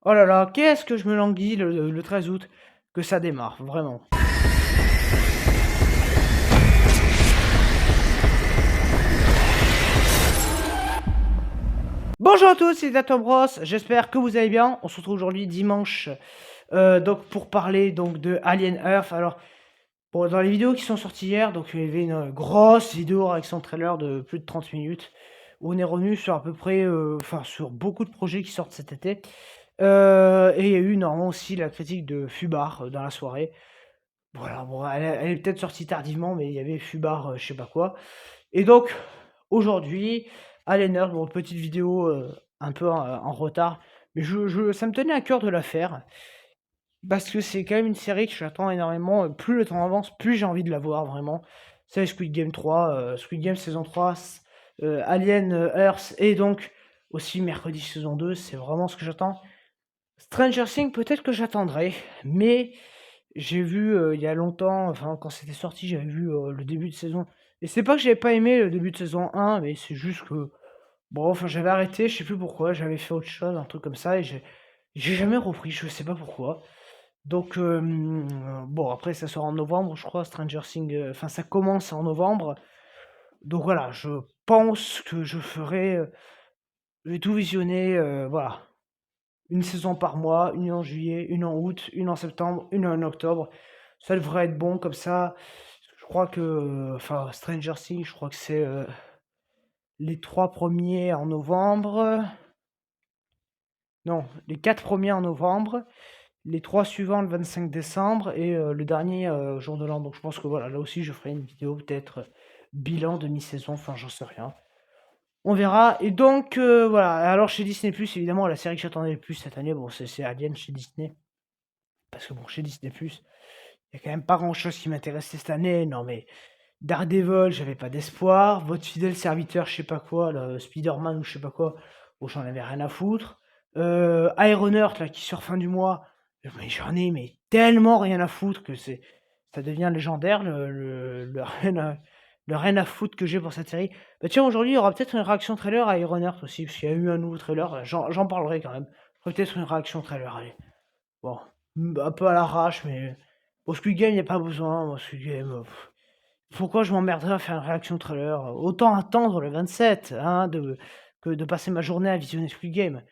Oh là là, qu'est-ce que je me languis le 13 août que ça démarre, vraiment. Bonjour à tous, c'est Dato Bros, j'espère que vous allez bien. On se retrouve aujourd'hui dimanche donc pour parler donc de Alien Earth. Alors, bon, dans les vidéos qui sont sorties hier, donc il y avait une grosse vidéo avec son trailer de plus de 30 minutes où on est revenu sur à peu près, enfin sur beaucoup de projets qui sortent cet été. Et il y a eu normalement aussi la critique de Fubar dans la soirée. Voilà, bon, elle est peut-être sortie tardivement, mais il y avait Fubar, je sais pas quoi. Et donc, aujourd'hui, Alien Earth, bon, petite vidéo un peu en retard, mais ça me tenait à cœur de la faire, parce que c'est quand même une série que j'attends énormément. Plus le temps avance, plus j'ai envie de la voir, vraiment. C'est Squid Game 3, Squid Game saison 3, Alien Earth, et donc aussi mercredi saison 2, c'est vraiment ce que j'attends. Stranger Things, peut-être que j'attendrai, mais j'ai vu, il y a longtemps, enfin quand c'était sorti, j'avais vu, le début de saison et c'est pas que j'avais pas aimé le début de saison 1, mais c'est juste que, bon, enfin j'avais arrêté, je sais plus pourquoi, j'avais fait autre chose, un truc comme ça et j'ai jamais repris, je sais pas pourquoi. Donc bon après ça sort en novembre, je crois, Stranger Things, enfin ça commence en novembre. Donc voilà, je pense que je vais tout visionner, voilà. Une saison par mois, une en juillet, une en août, une en septembre, une en octobre. Ça devrait être bon comme ça. Je crois que, enfin, Stranger Things, je crois que c'est les 3 premiers en novembre. Non, les 4 premiers en novembre, les 3 suivants le 25 décembre et le dernier jour de l'an. Donc je pense que voilà, là aussi je ferai une vidéo peut-être bilan de mi-saison, enfin j'en sais rien. On verra. Et donc voilà, alors chez Disney+, évidemment, la série que j'attendais le plus cette année, bon, c'est Alien chez Disney. Parce que bon, chez Disney+, il y a quand même pas grand-chose qui m'intéressait cette année. Non mais Daredevil, j'avais pas d'espoir. Votre fidèle serviteur, je sais pas quoi, le Spider-Man ou je sais pas quoi, bon, j'en avais rien à foutre. Ironheart, là, qui sort fin du mois, mais j'en ai mais tellement rien à foutre que ça devient légendaire, le rien à foutre que j'ai pour cette série. Bah tiens, aujourd'hui, il y aura peut-être une réaction trailer à Ironheart aussi, parce qu'il y a eu un nouveau trailer, j'en parlerai quand même. Peut-être une réaction trailer, allez. Bon, un peu à l'arrache, mais au Squid Game, il n'y a pas besoin. Au Squid Game, pourquoi je m'emmerderais à faire une réaction trailer? Autant attendre le 27, hein, que de passer ma journée à visionner Squid Game.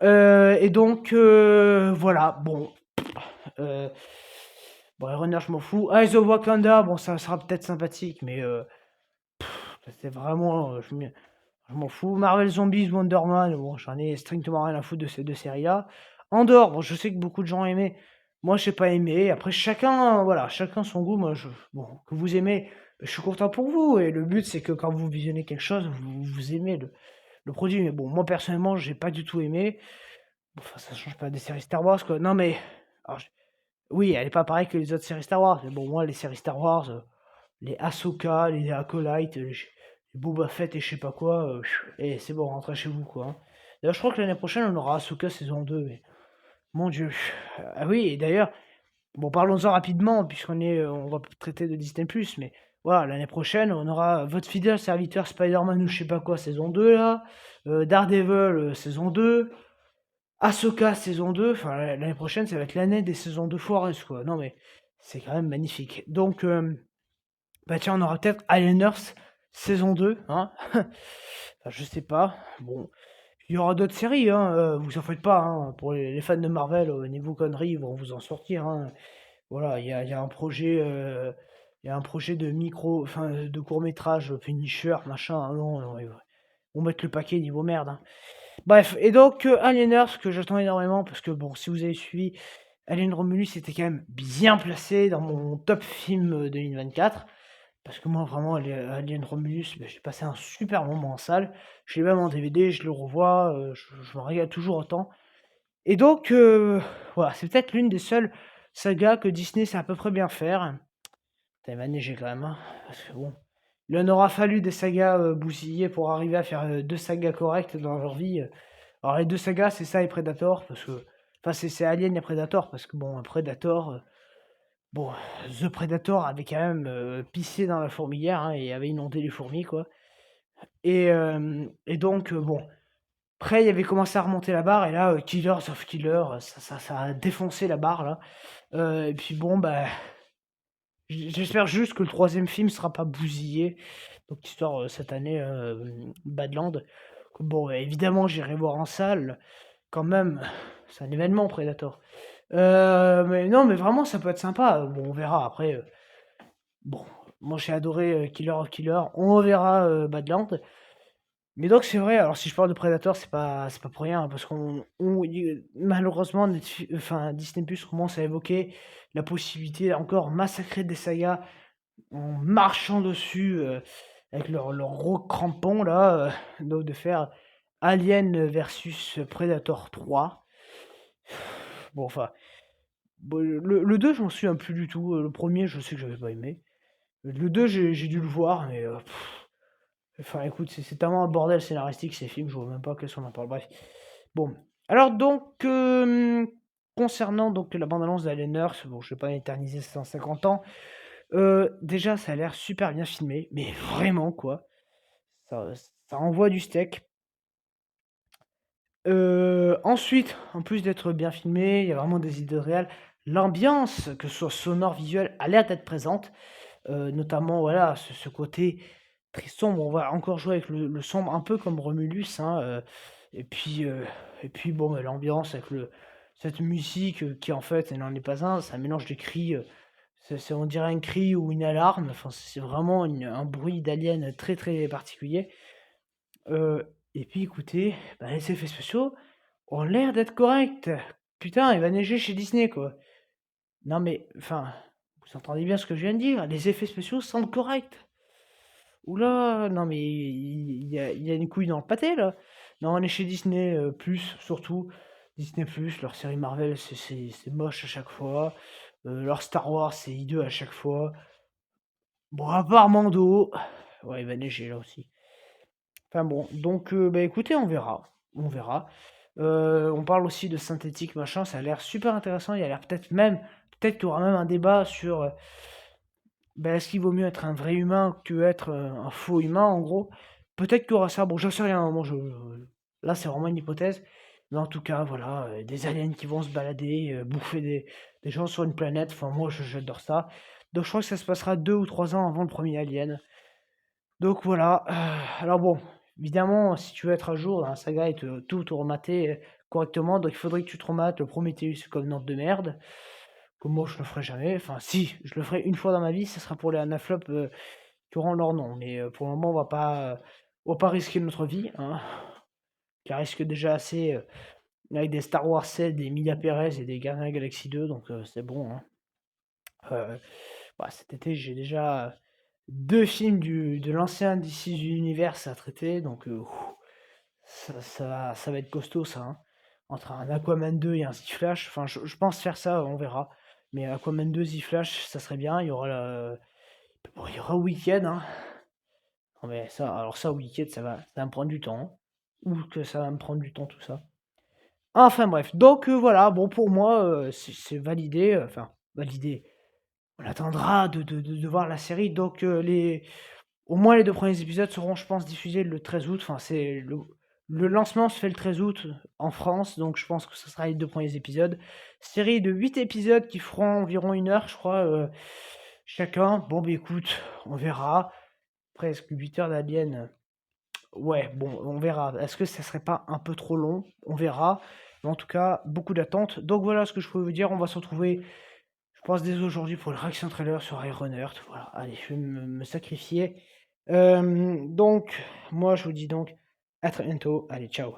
Et donc, voilà, bon. Euh, bon, Runner, je m'en fous. Eyes of Wakanda, bon, ça sera peut-être sympathique, mais c'est vraiment. Je m'en fous. Marvel Zombies, Wonder Man, bon, j'en ai strictement rien à foutre de ces deux séries-là. Andorre, bon, je sais que beaucoup de gens aimaient. Moi, j'ai pas aimé. Après, chacun, voilà, chacun son goût. Moi, bon, que vous aimez, je suis content pour vous. Et le but, c'est que quand vous visionnez quelque chose, vous aimez le produit. Mais bon, moi, personnellement, j'ai pas du tout aimé. Bon, enfin, ça change pas des séries Star Wars, quoi. Non, mais, alors, oui, elle est pas pareille que les autres séries Star Wars. Mais bon, moi, les séries Star Wars, les Ahsoka, les Acolytes, les Boba Fett et je sais pas quoi, et c'est bon, rentrez chez vous, quoi, hein. D'ailleurs, je crois que l'année prochaine, on aura Ahsoka saison 2, mais mon Dieu. Ah oui, et d'ailleurs, bon, parlons-en rapidement, on va traiter de Disney+, mais voilà, l'année prochaine, on aura votre fidèle serviteur Spider-Man ou je sais pas quoi, saison 2, là, Daredevil, saison 2, Ahsoka, saison 2, enfin, l'année prochaine, ça va être l'année des saisons 2 foireuses, quoi. Non, mais c'est quand même magnifique. Donc, bah tiens, on aura peut-être Alien Earth saison 2, hein. Enfin, je sais pas. Bon, il y aura d'autres séries, hein. Vous en faites pas, hein. Pour les fans de Marvel, au niveau conneries, ils vont vous en sortir, hein. Voilà, il y a un projet, il y a un projet de enfin, de court métrage, Punisher, machin. Ah non, non, ils vont mettre le paquet niveau merde, hein. Bref, et donc Alien Earth que j'attends énormément parce que bon, si vous avez suivi, Alien Romulus était quand même bien placé dans mon top film 2024. Parce que moi, vraiment, Alien Romulus, j'ai passé un super moment en salle. Je l'ai même en DVD, je le revois, je me régale toujours autant. Et donc, voilà, c'est peut-être l'une des seules sagas que Disney sait à peu près bien faire. Ça m'a neigé quand même, hein, parce que bon, il en aura fallu des sagas bousillées pour arriver à faire 2 sagas correctes dans leur vie. Alors les 2 sagas, c'est ça et Predator, parce que... Enfin, c'est Alien et Predator, parce que bon, Predator... Bon, The Predator avait quand même pissé dans la fourmilière, hein, et avait inondé les fourmis, quoi. Et donc, bon. Après, il y avait commencé à remonter la barre et là, Killers of Killer, ça a défoncé la barre là. Et puis bon, bah, j'espère juste que le troisième film sera pas bousillé. Donc histoire cette année, Badland. Bon, évidemment, j'irai voir en salle. Quand même, c'est un événement Predator. Mais non, mais vraiment, ça peut être sympa. Bon, on verra après. Bon, moi j'ai adoré Killer of Killer. On verra Badland. Mais donc c'est vrai, alors si je parle de Predator, c'est pas pour rien, hein, parce malheureusement enfin, Disney Plus commence à évoquer la possibilité encore massacrer des sagas en marchant dessus avec leur gros crampon là, donc de faire Alien versus Predator 3. Bon enfin, bon, le 2 je m'en souviens plus du tout, le premier je sais que j'avais pas aimé. Le 2 j'ai dû le voir, mais enfin, écoute, c'est tellement un bordel scénaristique ces films, je vois même pas qu'est-ce qu'on en parle. Bref. Bon. Alors donc, concernant donc la bande-annonce d'Alieners, bon, je vais pas éterniser 150 ans. Déjà, ça a l'air super bien filmé, mais vraiment quoi. Ça, ça envoie du steak. Ensuite, en plus d'être bien filmé, il y a vraiment des idées réelles. L'ambiance, que ce soit sonore, visuelle, a l'air d'être présente. Notamment, voilà, ce côté très sombre. On va encore jouer avec le sombre, un peu comme Romulus, hein, et puis, heu, et puis bon, bah, l'ambiance avec cette musique, qui en fait, elle n'en est pas un, c'est un mélange de cris, on dirait un cri ou une alarme, enfin, c'est vraiment un bruit d'alien très, très particulier. Et puis écoutez, bah, les effets spéciaux ont l'air d'être corrects. Putain, il va neiger chez Disney, quoi. Non mais, enfin, vous entendez bien ce que je viens de dire? Les effets spéciaux semblent corrects. Oula, non mais il y a une couille dans le pâté là. Non, on est chez Disney plus surtout. Disney plus, leur série Marvel c'est moche à chaque fois. Leur Star Wars c'est hideux à chaque fois. Bon, à part Mando, ouais il va neiger là aussi. Enfin bon, donc bah écoutez, on verra. On verra. On parle aussi de synthétique machin, ça a l'air super intéressant. Il y a l'air peut-être qu'il y aura même un débat sur ben, est-ce qu'il vaut mieux être un vrai humain que être un faux humain, en gros? Peut-être qu'il y aura ça. Bon, j'en sais rien. Moi, là, c'est vraiment une hypothèse. Mais en tout cas, voilà, des aliens qui vont se balader, bouffer des gens sur une planète. Enfin, moi, j'adore ça. Donc, je crois que ça se passera 2 ou 3 ans avant le premier Alien. Donc, voilà. Alors, bon, évidemment, si tu veux être à jour dans la saga et tout remater correctement, donc il faudrait que tu te remates le Prometheus Covenant de merde. Comme moi, je le ferai jamais. Enfin, si, je le ferai une fois dans ma vie, ce sera pour les anaflops qui auront leur nom. Mais pour le moment, on va pas risquer notre vie, hein, qui risque déjà assez avec des Star Wars 7, des Emilia Perez et des Gardiens de la Galaxie 2, donc c'est bon. Hein. Euh, bah, cet été, j'ai déjà 2 films de l'ancien DC Universe à traiter, donc ça va être costaud ça. Hein. Entre un Aquaman 2 et un Z-Flash, enfin je pense faire ça, on verra. Mais Aquaman 2, Z-Flash, ça serait bien. Bon, il y aura Weekend, hein. Non mais ça, alors ça, Weekend, ça va me prendre du temps. Hein. Ou que ça va me prendre du temps, tout ça. Enfin bref, donc voilà, bon pour moi, c'est validé, enfin validé. On attendra de voir la série, donc au moins les 2 premiers épisodes seront, je pense, diffusés le 13 août. Enfin, le lancement se fait le 13 août en France, donc je pense que ce sera les 2 premiers épisodes. Série de 8 épisodes qui feront environ 1 heure, je crois, chacun. Bon, bah écoute, on verra. Presque 8 heures d'Alien. Ouais, bon, on verra. Est-ce que ça serait pas un peu trop long? On verra. Mais en tout cas, beaucoup d'attentes. Donc voilà ce que je peux vous dire. On va se retrouver, je pense, dès aujourd'hui pour le réaction trailer sur Iron Heart. Voilà, allez, je vais me sacrifier. Donc, moi, je vous dis donc à très bientôt. Allez, ciao.